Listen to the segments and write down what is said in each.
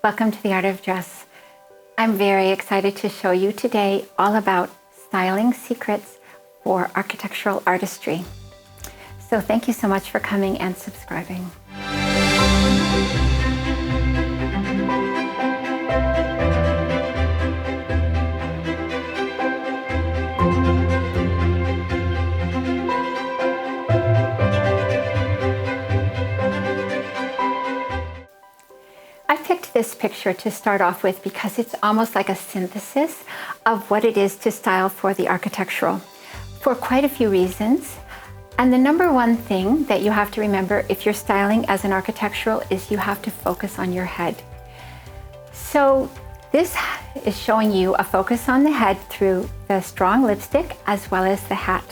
Welcome to the Art of Dress. I'm very excited to show you today all about styling secrets for architectural artistry. So thank you so much for coming and subscribing. I picked this picture to start off with because it's almost like a synthesis of what it is to style for the architectural, for quite a few reasons. And the number one thing that you have to remember if you're styling as an architectural is you have to focus on your head. So this is showing you a focus on the head through the strong lipstick as well as the hat.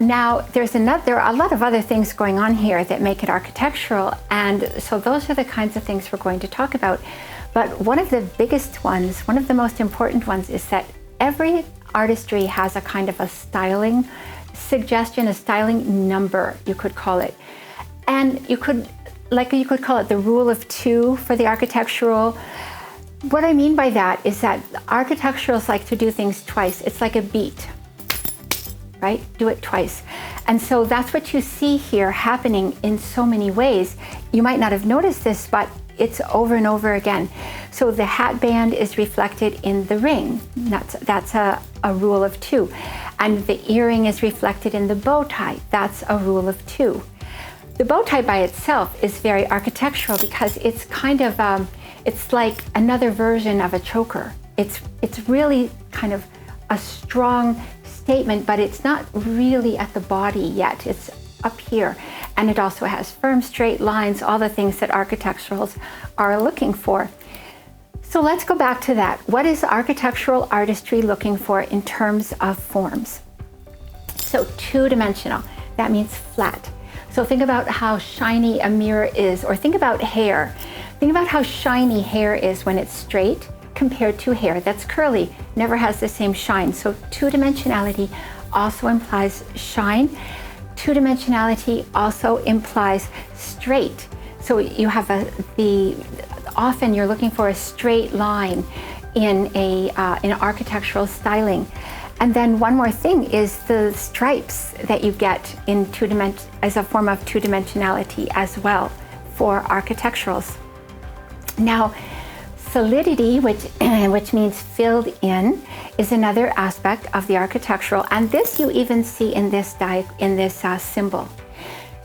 Now, there are a lot of other things going on here that make it architectural, and so those are the kinds of things we're going to talk about. But one of the biggest ones, one of the most important ones, is that every artistry has a kind of a styling suggestion, a styling number, you could call it. And you could call it the rule of two for the architectural. What I mean by that is that architecturals like to do things twice. It's like a beat. Right? Do it twice. And so that's what you see here happening in so many ways. You might not have noticed this, but it's over and over again. So the hat band is reflected in the ring. That's a rule of two. And the earring is reflected in the bow tie. That's a rule of two. The bow tie by itself is very architectural because it's kind of, it's like another version of a choker. It's really kind of a strong statement, but it's not really at the body yet. It's up here. And it also has firm, straight lines, all the things that architecturals are looking for. So let's go back to that. What is architectural artistry looking for in terms of forms? So two-dimensional, that means flat. So think about how shiny a mirror is, or think about hair. Think about how shiny hair is when it's straight compared to hair that's curly, never has the same shine. So two-dimensionality also implies shine. Two-dimensionality also implies straight. So you have often you're looking for a straight line in architectural styling. And then one more thing is the stripes that you get in as a form of two-dimensionality as well for architecturals. Now, solidity, which means filled in, is another aspect of the architectural, and this you even see in this symbol.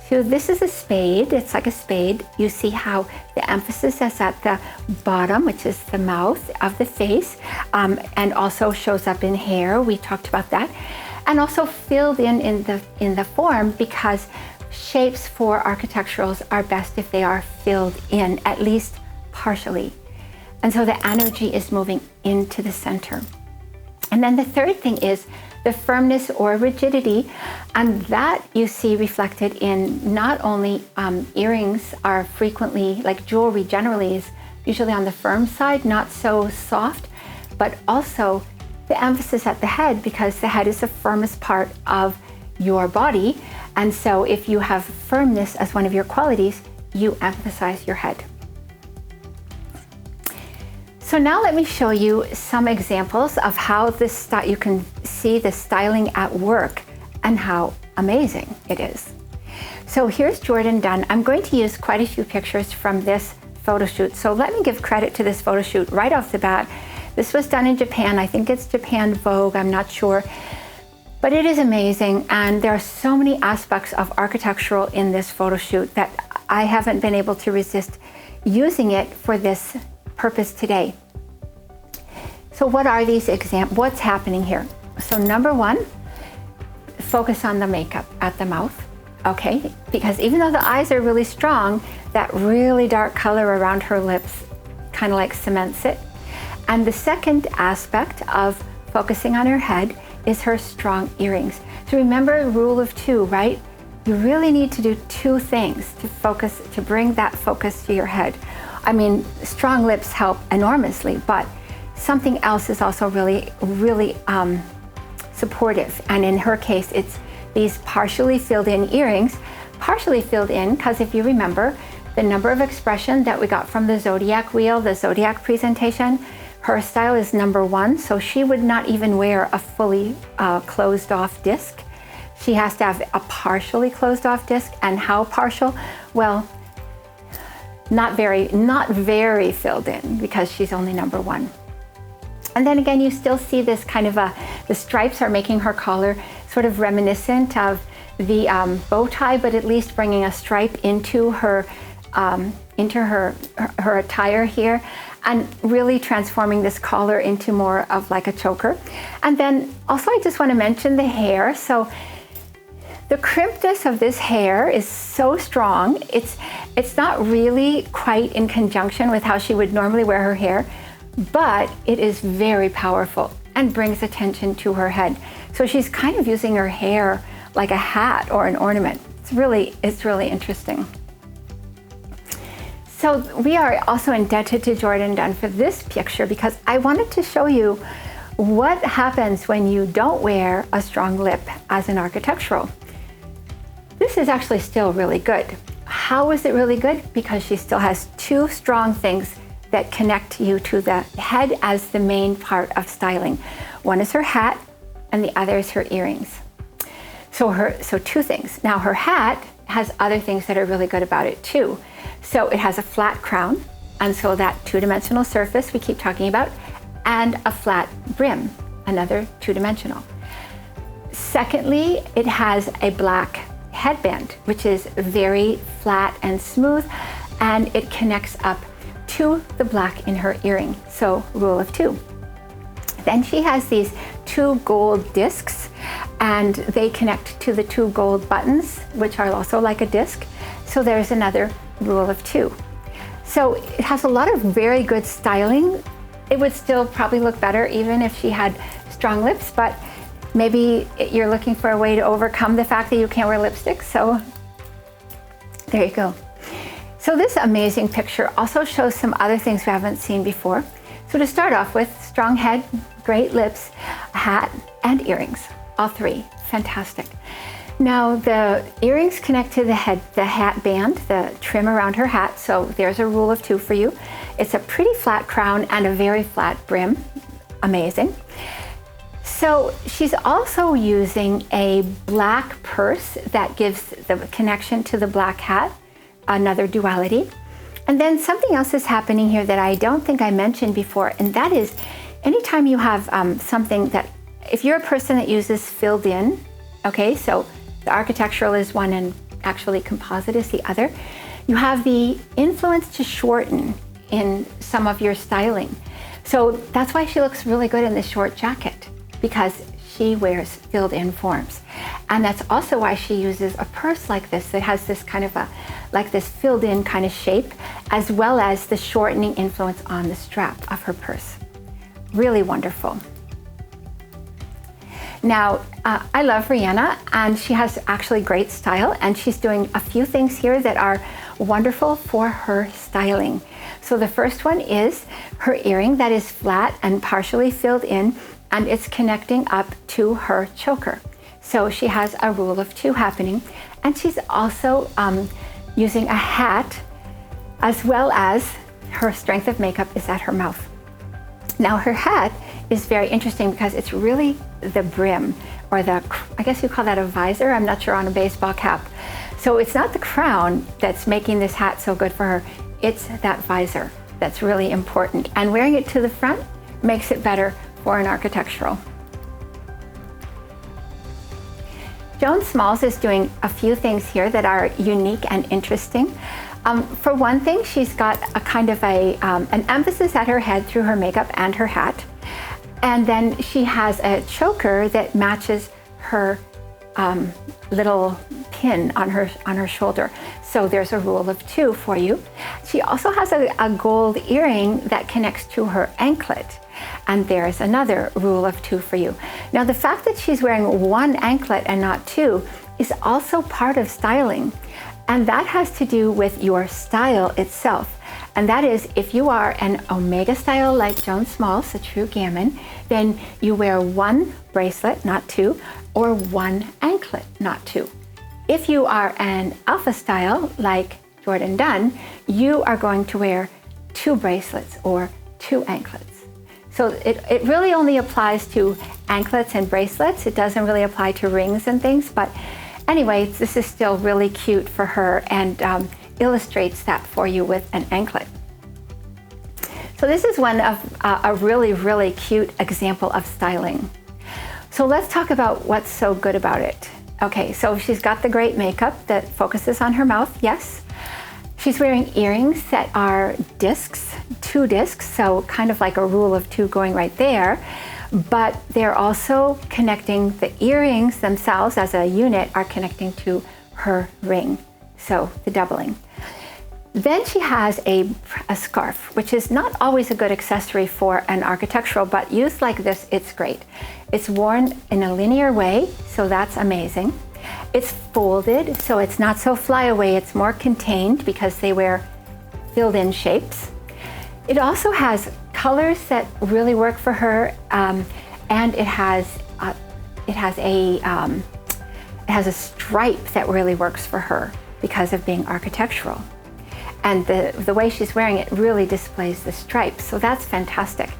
So this is a spade. It's like a spade. You see how the emphasis is at the bottom, which is the mouth of the face, and also shows up in hair. We talked about that, and also filled in the form, because shapes for architecturals are best if they are filled in, at least partially. And so the energy is moving into the center. And then the third thing is the firmness or rigidity. And that you see reflected in not only earrings are frequently, like jewelry generally is usually on the firm side, not so soft, but also the emphasis at the head, because the head is the firmest part of your body. And so if you have firmness as one of your qualities, you emphasize your head. So now let me show you some examples of how you can see the styling at work and how amazing it is. So here's Jordan Dunn. I'm going to use quite a few pictures from this photo shoot. So let me give credit to this photo shoot right off the bat. This was done in Japan. I think it's Japan Vogue, I'm not sure. But it is amazing, and there are so many aspects of architectural in this photo shoot that I haven't been able to resist using it for this purpose today. So what are these examples? What's happening here? So number one, focus on the makeup at the mouth, okay? Because even though the eyes are really strong, that really dark color around her lips kind of like cements it. And the second aspect of focusing on her head is her strong earrings. So remember rule of two, right? You really need to do two things to bring that focus to your head. I mean, strong lips help enormously, but something else is also really, really supportive. And in her case, it's these partially filled in earrings, partially filled in, because if you remember, the number of expression that we got from the zodiac wheel, the zodiac presentation, her style is number 1, so she would not even wear a fully closed off disc. She has to have a partially closed off disc. And how partial? Well, not very filled in, because she's only number 1. And then again, you still see this kind of the stripes are making her collar sort of reminiscent of the bow tie, but at least bringing a stripe into her attire here, and really transforming this collar into more of like a choker. And then also I just want to mention the hair. So the crimpness of this hair is so strong. It's not really quite in conjunction with how she would normally wear her hair, but it is very powerful and brings attention to her head. So she's kind of using her hair like a hat or an ornament. It's really interesting. So we are also indebted to Jordan Dunn for this picture, because I wanted to show you what happens when you don't wear a strong lip as an architectural. This is actually still really good. How is it really good? Because she still has 2 strong things that connect you to the head as the main part of styling. One is her hat, and the other is her earrings. So 2 things. Now her hat has other things that are really good about it too. So it has a flat crown, and so that 2-dimensional surface we keep talking about, and a flat brim, another 2-dimensional. Secondly, it has a black headband, which is very flat and smooth, and it connects up to the black in her earring. So rule of 2. Then she has these 2 gold discs, and they connect to the 2 gold buttons, which are also like a disc. So there's another rule of 2. So it has a lot of very good styling. It would still probably look better even if she had strong lips, but maybe you're looking for a way to overcome the fact that you can't wear lipstick. So there you go. So this amazing picture also shows some other things we haven't seen before. So to start off with, strong head, great lips, hat, and earrings. All 3, fantastic. Now the earrings connect to the head, the hat band, the trim around her hat. So there's a rule of 2 for you. It's a pretty flat crown and a very flat brim. Amazing. So she's also using a black purse that gives the connection to the black hat, another duality. And then something else is happening here that I don't think I mentioned before, and that is anytime you have something that, if you're a person that uses filled in, okay, so the architectural is one and actually composite is the other, you have the influence to shorten in some of your styling. So that's why she looks really good in this short jacket, because she wears filled in forms. And that's also why she uses a purse like this that has this kind of like this filled in kind of shape, as well as the shortening influence on the strap of her purse. Really wonderful. Now, I love Rihanna, and she has actually great style, and she's doing a few things here that are wonderful for her styling. So the first one is her earring that is flat and partially filled in, and it's connecting up to her choker. So she has a rule of 2 happening, and she's also using a hat, as well as her strength of makeup is at her mouth. Now her hat is very interesting because it's really the brim, or the, I guess you call that a visor, I'm not sure, on a baseball cap. So it's not the crown that's making this hat so good for her, it's that visor that's really important. And wearing it to the front makes it better for an architectural. Joan Smalls is doing a few things here that are unique and interesting. For one thing, she's got a kind of an emphasis at her head through her makeup and her hat. And then she has a choker that matches her little pin on her shoulder. So there's a rule of 2 for you. She also has a gold earring that connects to her anklet. And there's another rule of 2 for you. Now the fact that she's wearing 1 anklet and not 2 is also part of styling. And that has to do with your style itself. And that is, if you are an omega style like Joan Smalls, a true gammon, then you wear 1 bracelet, not 2, or 1 anklet, not 2. If you are an alpha style like Jordan Dunn, you are going to wear 2 bracelets or 2 anklets. So it really only applies to anklets and bracelets. It doesn't really apply to rings and things, but anyway, this is still really cute for her and illustrates that for you with an anklet. So this is one of a really, really cute example of styling. So let's talk about what's so good about it. Okay, so she's got the great makeup that focuses on her mouth, yes. She's wearing earrings that are discs, 2 discs, so kind of like a rule of 2 going right there. But they're also connecting, the earrings themselves as a unit are connecting to her ring, so the doubling. Then she has a scarf, which is not always a good accessory for an architectural, but used like this, it's great. It's worn in a linear way, so that's amazing. It's folded, so it's not so flyaway, it's more contained because they wear filled-in shapes. It also has colors that really work for her, and it has a stripe that really works for her because of being architectural. And the way she's wearing it really displays the stripes, so that's fantastic.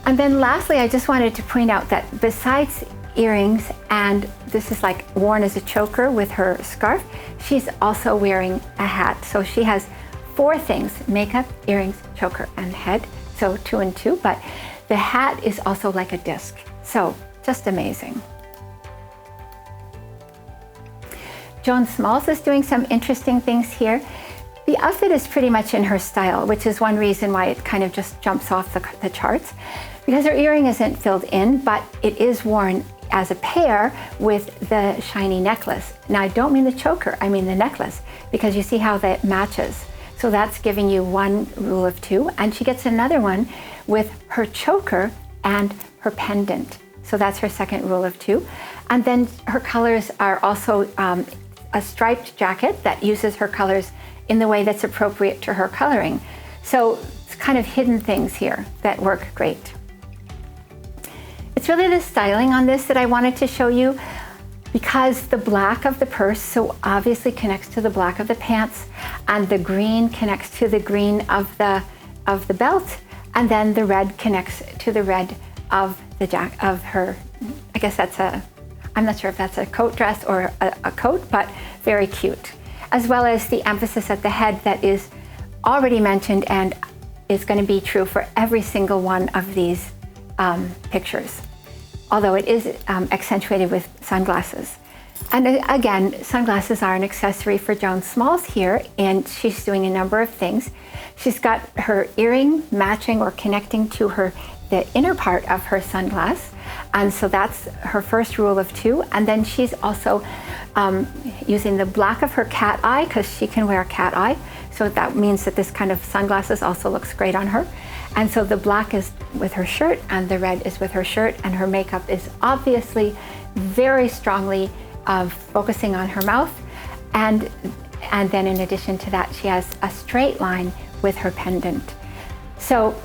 And then lastly, I just wanted to point out that besides earrings, and this is like worn as a choker with her scarf, she's also wearing a hat. So she has 4 things: makeup, earrings, choker, and head. So 2 and 2, but the hat is also like a disc. So just amazing. Joan Smalls is doing some interesting things here. The outfit is pretty much in her style, which is one reason why it kind of just jumps off the charts, because her earring isn't filled in, but it is worn as a pair with the shiny necklace. Now, I don't mean the choker, I mean the necklace, because you see how that matches. So that's giving you 1 rule of 2, and she gets another one with her choker and her pendant. So that's her 2nd rule of 2. And then her colors are also a striped jacket that uses her colors in the way that's appropriate to her coloring. So it's kind of hidden things here that work great. It's really the styling on this that I wanted to show you, because the black of the purse so obviously connects to the black of the pants, and the green connects to the green of the belt, and then the red connects to the red of her, I guess I'm not sure if that's a coat dress or a coat, but very cute. As well as the emphasis at the head that is already mentioned and is going to be true for every single one of these pictures, although it is accentuated with sunglasses. And again, sunglasses are an accessory for Joan Smalls here, and she's doing a number of things. She's got her earring matching or connecting to the inner part of her sunglass, and so that's her 1st rule of 2. And then she's also using the black of her cat eye, because she can wear a cat eye, so that means that this kind of sunglasses also looks great on her. And so the black is with her shirt and the red is with her shirt, and her makeup is obviously very strongly focusing on her mouth. And then in addition to that, she has a straight line with her pendant. So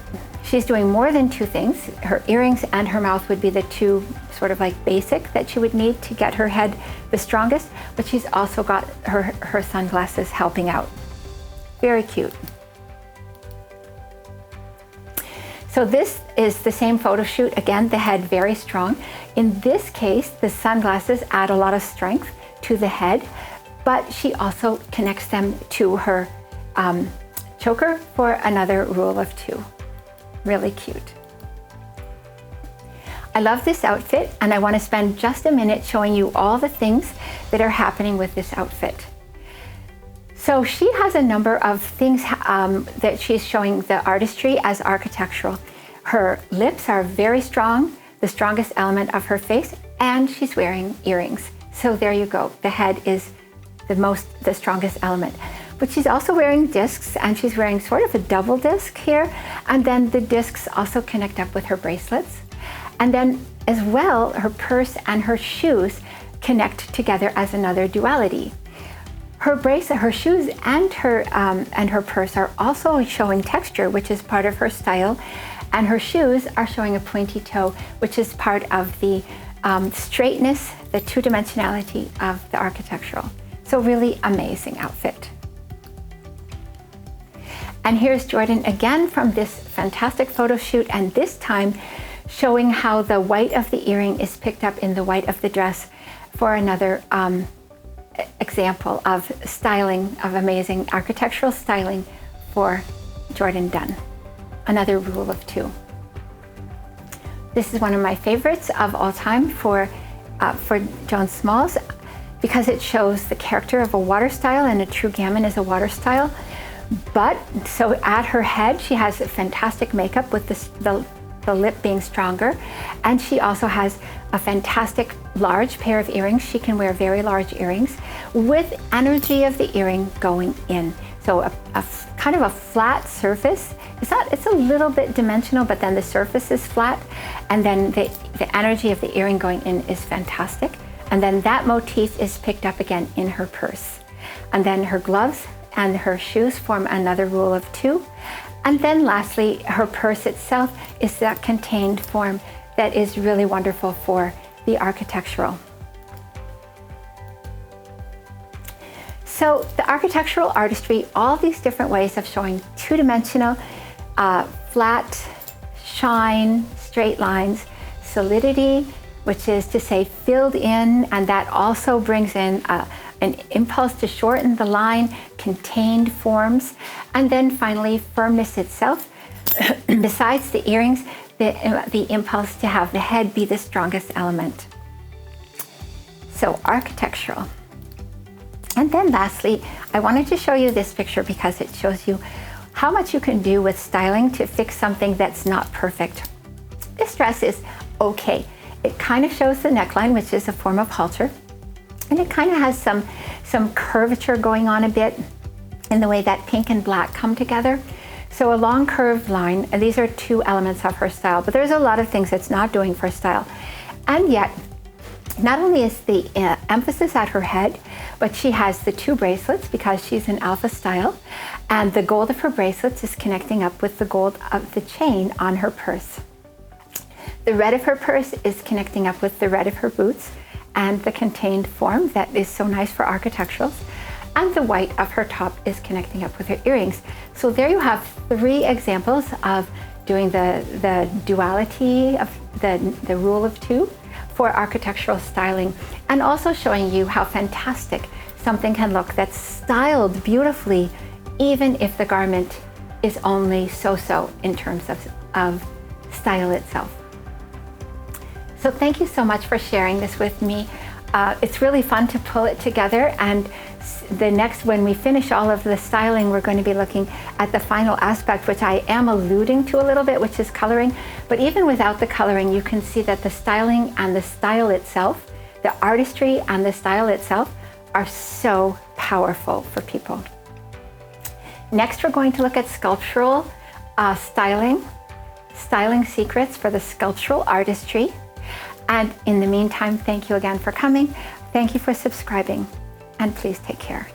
she's doing more than 2 things. Her earrings and her mouth would be the 2 sort of like basic that she would need to get her head the strongest, but she's also got her sunglasses helping out. Very cute. So this is the same photo shoot. Again, the head very strong. In this case, the sunglasses add a lot of strength to the head, but she also connects them to her choker for another rule of 2. Really cute. I love this outfit, and I want to spend just a minute showing you all the things that are happening with this outfit. So she has a number of things that she's showing the artistry as architectural. Her lips are very strong, the strongest element of her face, and she's wearing earrings. So there you go. The head is the strongest element. But she's also wearing discs, and she's wearing sort of a double disc here. And then the discs also connect up with her bracelets. And then as well, her purse and her shoes connect together as another duality. Her bracelet, her shoes, and her purse are also showing texture, which is part of her style. And her shoes are showing a pointy toe, which is part of the straightness, the 2-dimensionality of the architectural. So really amazing outfit. And here's Jordan again from this fantastic photo shoot, and this time showing how the white of the earring is picked up in the white of the dress for another example of styling, of amazing architectural styling for Jordan Dunn. Another rule of 2. This is one of my favorites of all time for Joan Smalls, because it shows the character of a water style, and a true gammon is a water style. But so at her head, she has a fantastic makeup with the lip being stronger, and she also has a fantastic large pair of earrings. She can wear very large earrings with energy of the earring going in. So a kind of a flat surface. It's a little bit dimensional, but then the surface is flat, and then the energy of the earring going in is fantastic. And then that motif is picked up again in her purse. And then her gloves and her shoes form another rule of 2. And then lastly, her purse itself is that contained form that is really wonderful for the architectural. So the architectural artistry, all these different ways of showing two-dimensional, flat, shine, straight lines, solidity, which is to say filled in, and that also brings in an impulse to shorten the line, contained forms, and then finally firmness itself. Besides the earrings, the impulse to have the head be the strongest element. So architectural. And then lastly, I wanted to show you this picture because it shows you how much you can do with styling to fix something that's not perfect. This dress is okay. It kind of shows the neckline, which is a form of halter, and it kind of has some curvature going on a bit in the way that pink and black come together. So a long curved line, and these are 2 elements of her style, but there's a lot of things it's not doing for style. And yet, not only is the emphasis at her head, but she has the 2 bracelets because she's an alpha style, and the gold of her bracelets is connecting up with the gold of the chain on her purse. The red of her purse is connecting up with the red of her boots and the contained form that is so nice for architecturals. And the white of her top is connecting up with her earrings. So there you have 3 examples of doing the duality of the rule of 2 for architectural styling, and also showing you how fantastic something can look that's styled beautifully, even if the garment is only so-so in terms of style itself. So thank you so much for sharing this with me. It's really fun to pull it together, and when we finish all of the styling, we're going to be looking at the final aspect, which I am alluding to a little bit, which is coloring. But even without the coloring, you can see that the styling and the style itself, the artistry and the style itself, are so powerful for people. Next, we're going to look at sculptural styling secrets for the sculptural artistry. And in the meantime, thank you again for coming. Thank you for subscribing, and please take care.